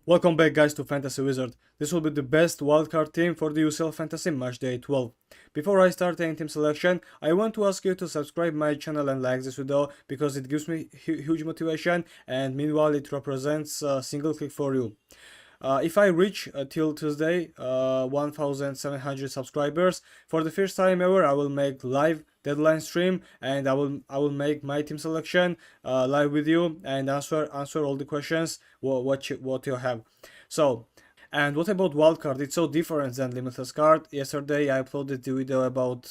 Welcome back guys to Fantasy Wizard. This will be the best wildcard team for the UCL Fantasy Matchday 12. Before I start any team selection, I want to ask you to subscribe my channel and like this video because it gives me huge motivation and meanwhile it represents a single click for you. If I reach till Tuesday 1700 subscribers, for the first time ever I will make live deadline stream and I will make my team selection live with you and answer all the questions what you have. So, and what about wildcard? It's so different than Limitless card. Yesterday I uploaded the video about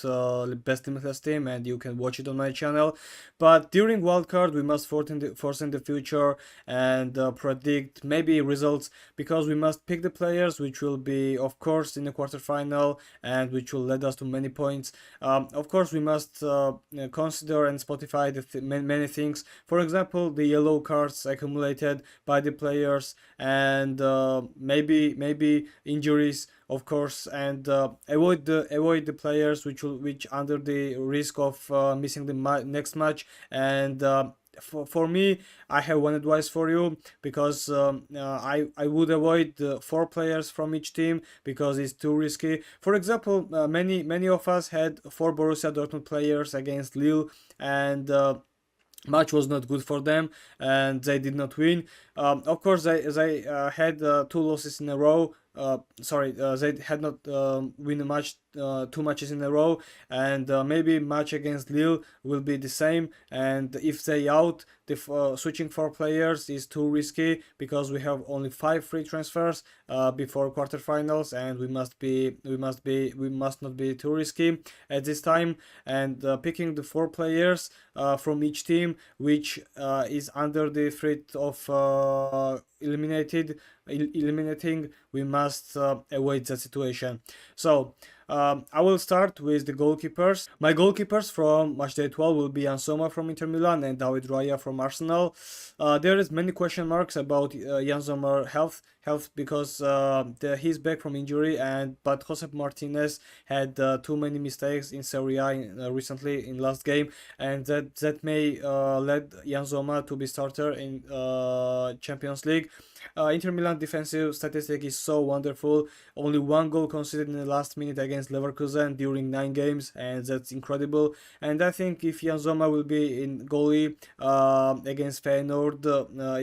best Limitless team and you can watch it on my channel. But during wildcard we must foresee the future and predict maybe results because we must pick the players which will be of course in the quarterfinal and which will lead us to many points. Of course we must consider and Spotify many things. For example, the yellow cards accumulated by the players and maybe injuries, of course, and avoid the players which under the risk of missing the next match. And for me, I have one advice for you because I would avoid 4 players from each team because it's too risky. For example, many of us had 4 Borussia Dortmund players against Lille, and match was not good for them and they did not win. Of course they had 2 losses in a row. They had not win a match 2 matches in a row, and maybe match against Lille will be the same. And if they out, the switching 4 players is too risky because we have only 5 free transfers before quarterfinals, and we must not be too risky at this time. And picking the 4 players from each team which is under the threat of eliminating, we must avoid that situation. So I will start with the goalkeepers. My goalkeepers from Matchday 12 will be Yansoma from Inter Milan and David Raya from Arsenal. There is many question marks about Yansoma health because he's back from injury, but Josep Martinez had too many mistakes in Serie A recently in last game, and that may lead Yansoma to be starter in Champions League. Inter Milan defensive statistic is so wonderful. Only 1 goal conceded in the last minute against Leverkusen during 9 games, and that's incredible. And I think if Yanzoma will be in goalie against Feyenoord,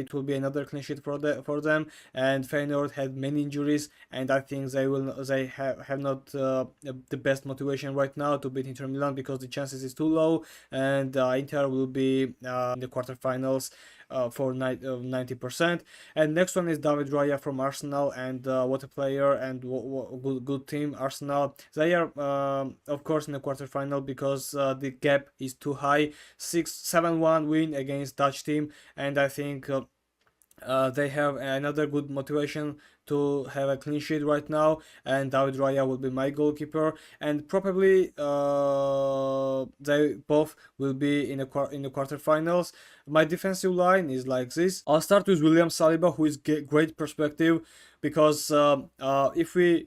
it will be another clean sheet for them. And Feyenoord had many injuries, and I think they have not the best motivation right now to beat Inter Milan because the chances is too low, and Inter will be in the quarterfinals for 90%. And next one is David Raya from Arsenal, and what a player and good team Arsenal. They are of course in the quarterfinal because the gap is too high. 7-1 win against Dutch team, and I think they have another good motivation to have a clean sheet right now, and David Raya will be my goalkeeper, and probably they both will be in the quarterfinals. My defensive line is like this. I'll start with William Saliba, who is great perspective because if we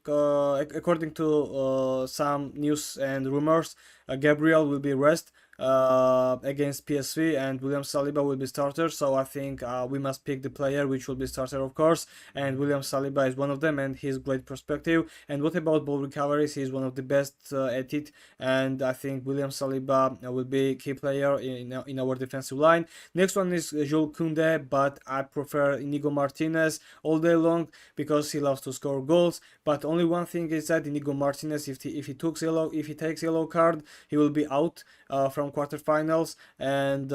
according to some news and rumors, Gabriel will be rest against PSV and William Saliba will be starter. So I think we must pick the player which will be starter, of course, and William Saliba is one of them, and he's great perspective. And what about ball recoveries? He's one of the best at it, and I think William Saliba will be key player in our defensive line. Next one is Jules Koundé, but I prefer Inigo Martinez all day long because he loves to score goals. But only one thing is that Inigo Martinez, if he takes yellow card, he will be out from quarterfinals, and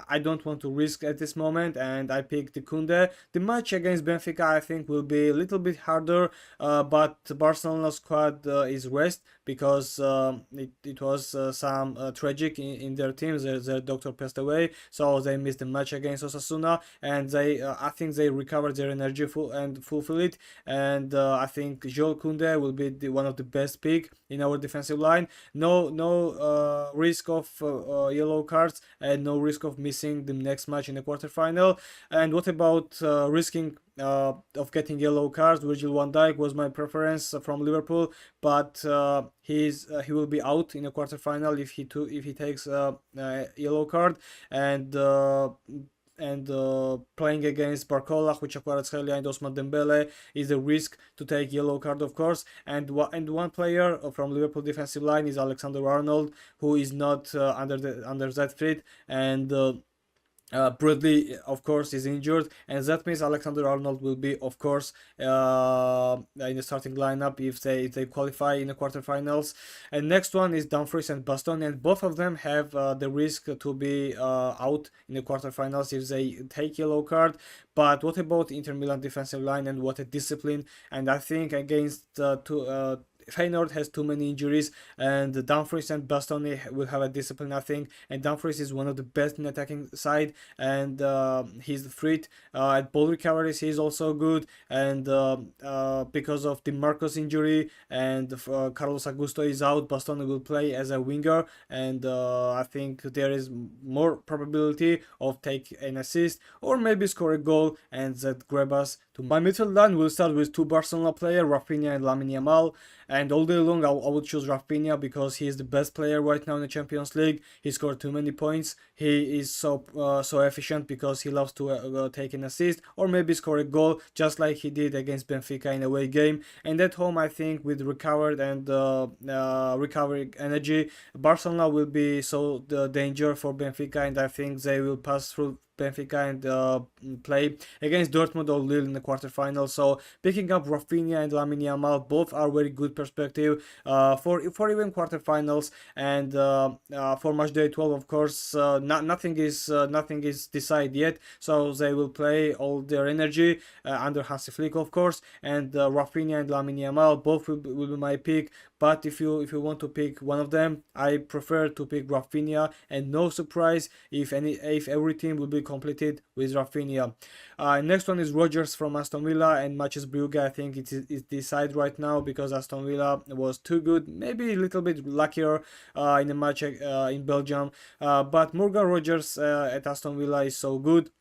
I don't want to risk at this moment, and I picked the Koundé. The match against Benfica I think will be a little bit harder, but Barcelona squad is rest because it was some tragic in their teams. Their doctor passed away, so they missed the match against Osasuna, and I think they recovered their energy and fulfill it. And I think Jules Koundé will be one of the best pick in our defensive line. No risk of yellow cards and no risk of missing the next match in the quarterfinal. And what about risking of getting yellow cards? Virgil van Dijk was my preference from Liverpool, but he will be out in the quarterfinal if he takes a yellow card. And playing against Barcola, Kvaratskhelia, and Osman Dembele is a risk to take yellow card, of course. And one player from Liverpool defensive line is Alexander-Arnold, who is not under that fit, and Bradley, of course, is injured, and that means Alexander-Arnold will be, of course, in the starting lineup if they qualify in the quarterfinals. And next one is Dumfries and Bastoni, and both of them have the risk to be out in the quarterfinals if they take yellow card. But what about Inter Milan defensive line, and what a discipline? And I think against Feyenoord has too many injuries, and Dumfries and Bastoni will have a discipline, I think. And Dumfries is one of the best in attacking side, and he's the threat. At ball recoveries, he's also good, and because of the Marcos injury and Carlos Augusto is out, Bastoni will play as a winger, and I think there is more probability of take an assist or maybe score a goal, and that grab us to my middle line. Will start with two Barcelona players, Raphinha and Lamine Yamal. And all day long, I would choose Raphinha because he is the best player right now in the Champions League. He scored too many points. He is so efficient because he loves to take an assist or maybe score a goal, just like he did against Benfica in a away game. And at home, I think with recovered and recovering energy, Barcelona will be so danger for Benfica, and I think they will pass through Benfica and play against Dortmund or Lille in the quarterfinals. So picking up Raphinha and Lamine Yamal, both are very good perspective for even quarterfinals. And for Matchday 12, of course, nothing is decided yet. So they will play all their energy under Hansi Flick, of course. And Raphinha and Lamine Yamal both will be my pick. But if you want to pick one of them, I prefer to pick Raphinha, and no surprise if every team will be completed with Raphinha. Next one is Rodgers from Aston Villa and matches Brugge. I think it's decided right now because Aston Villa was too good, maybe a little bit luckier in the match in Belgium. But Morgan Rodgers at Aston Villa is so good.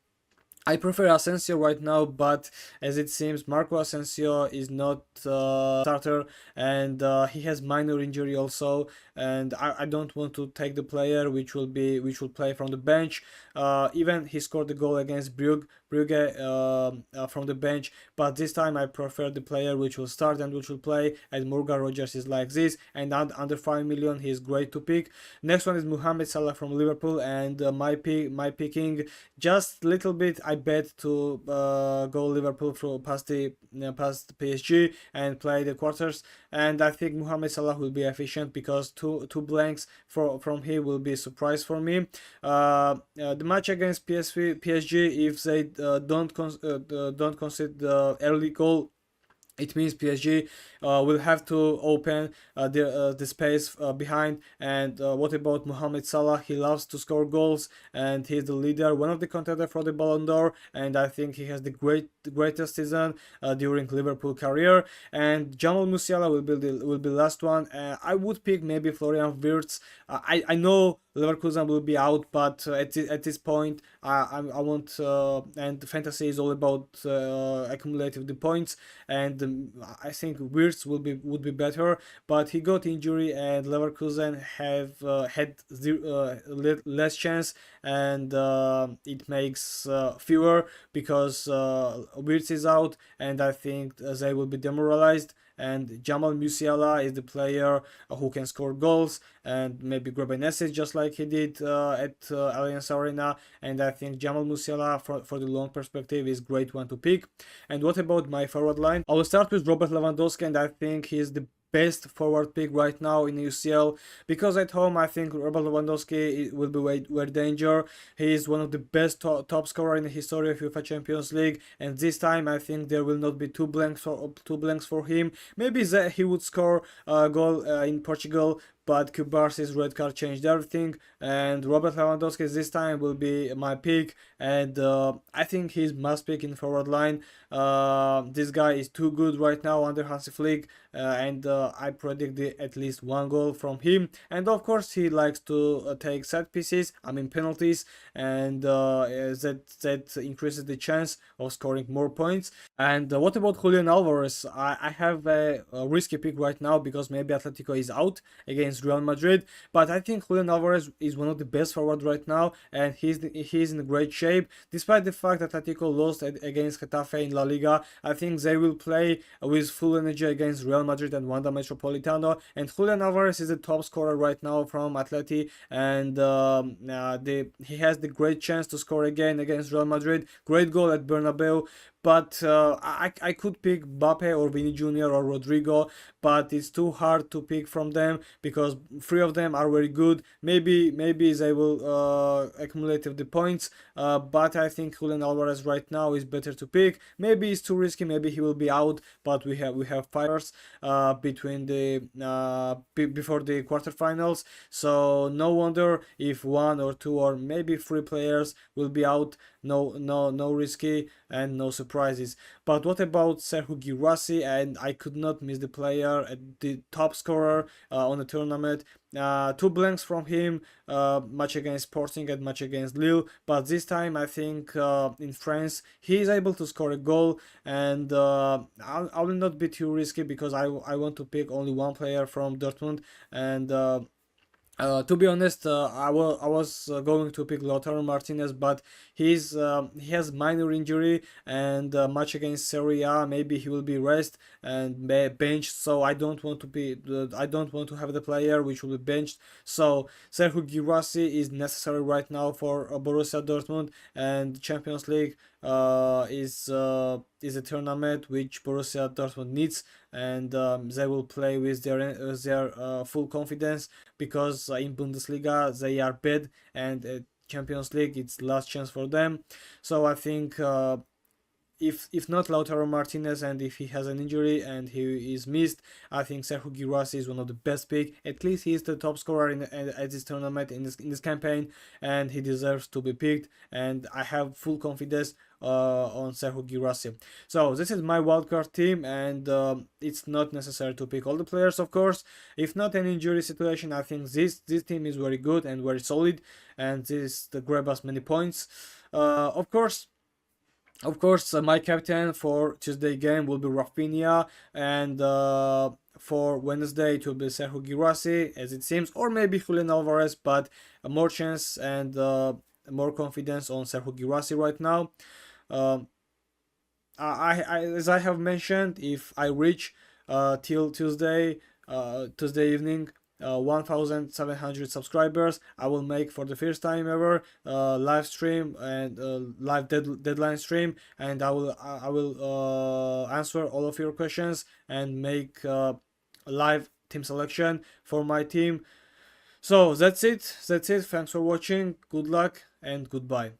I prefer Asensio right now, but as it seems, Marco Asensio is not starter, and he has minor injury also, and I don't want to take the player which will play from the bench. Even he scored the goal against Brugge from the bench, but this time I prefer the player which will start and which will play, and Morgan Rodgers is like this, and under 5 million he is great to pick. Next one is Mohamed Salah from Liverpool, and my picking just little bit. I bet to go Liverpool through past PSG and play the quarters, and I think Mohamed Salah will be efficient because two blanks from him will be a surprise for me. The match against PSG, if they don't concede the early goal, it means PSG will have to open the space behind. And what about Mohamed Salah? He loves to score goals, and he's the leader, one of the contenders for the Ballon d'Or, and I think he has the greatest season during Liverpool career. And Jamal Musiala will be last one. I would pick maybe Florian Wirtz. I know Leverkusen will be out, but at this point, I want and fantasy is all about accumulating the points, and I think Wirtz would be better, but he got injury, and Leverkusen have had less chance, and it makes fewer because Wirtz is out, and I think they will be demoralized. And Jamal Musiala is the player who can score goals and maybe grab an assist just like he did at Allianz Arena. And I think Jamal Musiala for the long perspective is great one to pick. And what about my forward line? I will start with Robert Lewandowski, and I think he's the best forward pick right now in UCL, because at home I think Robert Lewandowski will be very danger. He is one of the best top scorer in the history of UEFA Champions League, and this time I think there will not be two blanks for him. Maybe that he would score a goal in Portugal, but Guirassy's red card changed everything, and Robert Lewandowski this time will be my pick, and I think he's must pick in forward line. This guy is too good right now under Hansi Flick, and I predict at least one goal from him. And of course he likes to take set pieces, I mean penalties, and that increases the chance of scoring more points. And what about Julian Alvarez? I have a risky pick right now because maybe Atletico is out against against Real Madrid. But I think Julian Alvarez is one of the best forward right now, and he's in great shape. Despite the fact that Atletico lost against Getafe in La Liga, I think they will play with full energy against Real Madrid and Wanda Metropolitano. And Julian Alvarez is the top scorer right now from Atleti, and he has the great chance to score again against Real Madrid. Great goal at Bernabeu. But I could pick Mbappe or Vini Jr. or Rodrigo, but it's too hard to pick from them because three of them are very good. Maybe they will accumulate the points, but I think Julian Alvarez right now is better to pick. Maybe it's too risky. Maybe he will be out, but we have 5 hours between the before the quarterfinals. So no wonder if 1 or 2 or maybe 3 players will be out. No risky and no surprises. But what about Serhou Guirassy? And I could not miss the player, the top scorer on the tournament. 2 blanks from him, match against Sporting and match against Lille. But this time I think in France he is able to score a goal, and I will not be too risky because I want to pick only one player from Dortmund. And to be honest, I was going to pick Lautaro Martinez, but he has minor injury, and match against Serie A, maybe he will be rest and benched. So I don't want to have the player which will be benched. So Serhou Guirassy is necessary right now for Borussia Dortmund, and Champions League is a tournament which Borussia Dortmund needs, and they will play with their full confidence because in Bundesliga they are bad, and Champions League it's last chance for them. So I think if not Lautaro Martinez, and if he has an injury and he is missed, I think Serhou Guirassy is one of the best pick. At least he is the top scorer at this tournament, in this campaign, and he deserves to be picked. And I have full confidence on Serhou Guirassy. So this is my wildcard team, and it's not necessary to pick all the players, of course. If not an injury situation, I think this team is very good and very solid, and this grab us many points. Of course, my captain for Tuesday game will be Raphinha, and for Wednesday it will be Serhou Guirassy, as it seems, or maybe Julian Alvarez, but more chance and more confidence on Serhou Guirassy right now. As I have mentioned, if I reach till Tuesday evening 1700 subscribers, I will make for the first time ever live stream and live deadline stream, and I will answer all of your questions and make live team selection for my team. So that's it. Thanks for watching. Good luck and goodbye.